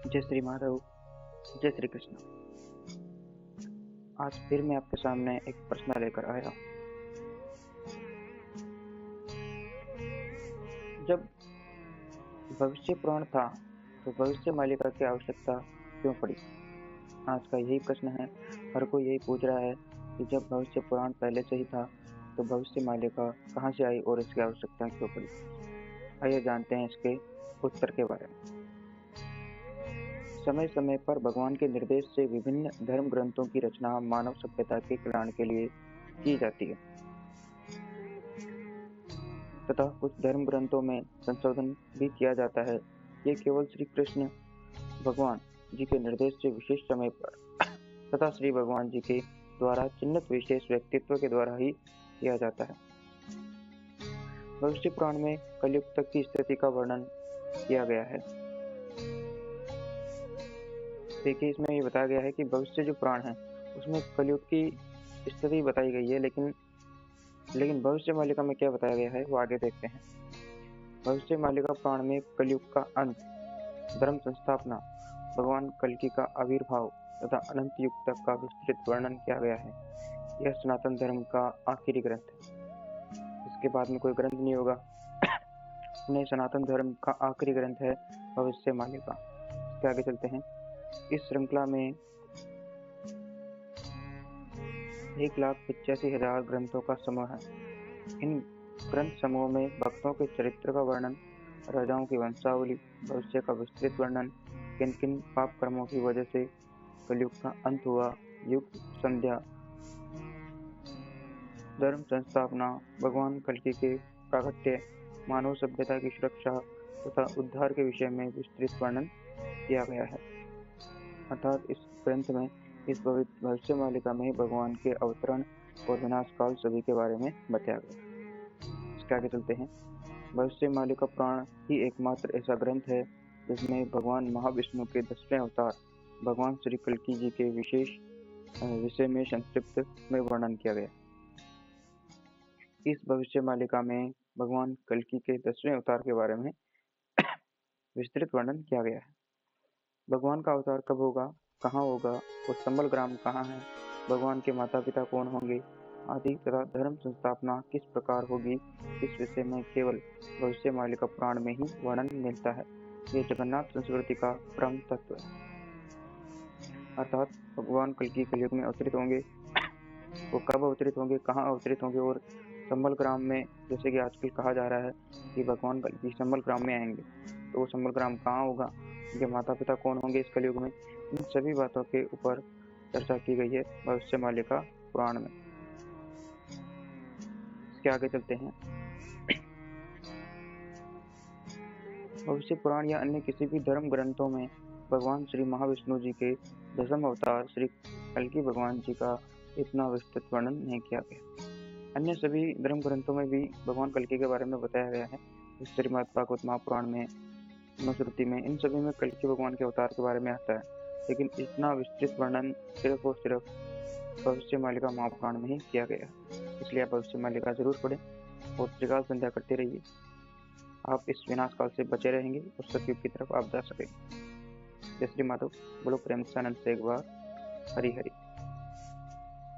जय श्री माधव, जय श्री कृष्ण। आज फिर मैं आपके सामने एक प्रश्न लेकर आया। जब भविष्य पुराण था तो भविष्य मालिका की आवश्यकता क्यों पड़ी? आज का यही प्रश्न है। हर कोई यही पूछ रहा है कि जब भविष्य पुराण पहले से ही था तो भविष्य मालिका कहाँ से आई और इसकी आवश्यकता क्यों पड़ी? आइए जानते हैं इसके उत्तर के बारे में। समय समय पर भगवान के निर्देश से विभिन्न धर्म ग्रंथों की रचना मानव सभ्यता के कल्याण के लिए की जाती है तथा कुछ धर्म ग्रंथों में संशोधन भी किया जाता है। ये केवल श्री कृष्ण भगवान जी के निर्देश से विशेष समय पर तथा श्री भगवान जी के द्वारा चिन्हित विशेष व्यक्तित्व के द्वारा ही किया जाता है। भविष्य पुराण में कलयुग तक की स्थिति का वर्णन किया गया है। देखिए, इसमें ये बताया गया है कि भविष्य जो पुराण है उसमें कलयुग की स्थिति बताई गई है, लेकिन भविष्य मालिका में क्या बताया गया है वो आगे देखते हैं। भविष्य मालिका पुराण में कलयुग का अंत, धर्म संस्थापना, भगवान कल्कि का आविर्भाव तथा अनंत युग तक का विस्तृत वर्णन किया गया है। यह सनातन धर्म का आखिरी ग्रंथ है। इसके बाद में कोई ग्रंथ नहीं होगा। नहीं, सनातन धर्म का आखिरी ग्रंथ है भविष्य मालिका। इसके आगे चलते हैं। इस श्रृंखला में 1,85,000 ग्रंथों का समूह है। इन ग्रंथ समूह में भक्तों के चरित्र का वर्णन, राजाओं की वंशावली, भविष्य का विस्तृत वर्णन, किन किन पाप कर्मों की वजह से कलयुग का अंत हुआ, युग संध्या, धर्म संस्थापना, भगवान कल्कि के प्राकट्य, मानव सभ्यता की सुरक्षा तथा उद्धार के विषय में विस्तृत वर्णन किया गया है। अर्थात इस ग्रंथ में, इस भविष्य मालिका में भगवान के अवतरण और विनाश काल सभी के बारे में बताया गया। इसके आगे चलते हैं। भविष्य मालिका पुराण ही एकमात्र ऐसा ग्रंथ है जिसमें भगवान महाविष्णु के 10वें अवतार भगवान श्री कल्कि जी के विशेष विषय में संक्षिप्त में वर्णन किया गया। इस भविष्य मालिका में भगवान कल्कि के 10वें अवतार के बारे में विस्तृत वर्णन किया गया है। भगवान का अवतार कब होगा, कहाँ होगा और संबल ग्राम कहाँ है, भगवान के माता पिता कौन होंगे आदि तथा धर्म संस्थापना किस प्रकार होगी, इस विषय में केवल भविष्य मालिका पुराण में ही वर्णन मिलता है। ये जगन्नाथ संस्कृति का परम तत्व है। अर्थात भगवान कल्कि कलयुग में अवतरित होंगे, वो कब अवतरित होंगे, कहाँ अवतरित होंगे और संबल ग्राम में, जैसे कि आजकल कहा जा रहा है कि भगवान कल्कि संबल ग्राम में आएंगे, तो वो संबल ग्राम कहाँ होगा, उनके माता पिता कौन होंगे इस कलयुग में, इन सभी बातों के ऊपर चर्चा की गई है भविष्य मालिका पुराण में। इसके आगे चलते हैं। भविष्य पुराण या अन्य किसी भी धर्म ग्रंथों में भगवान श्री महाविष्णु जी के 10वें अवतार श्री कल्कि भगवान जी का इतना विस्तृत वर्णन नहीं किया गया। अन्य सभी धर्म ग्रंथों में भी भगवान कल्कि के बारे में बताया गया है। श्रीमद् भागवत महापुराण में, मनुस्मृति में, इन सभी में कल्कि भगवान के अवतार के बारे में आता है, लेकिन इतना विस्तृत वर्णन सिर्फ और सिर्फ भविष्य मालिका महापुराण में ही किया गया। इसलिए आप भविष्य मालिका जरूर पढ़ें और त्रिकाल संध्या करते रहिए। आप इस विनाश काल से बचे रहेंगे और सतयुग की तरफ आप जा सकेंगे। जय श्री माधव। बोलो प्रेम से आनंद से एक बार हरि हरि।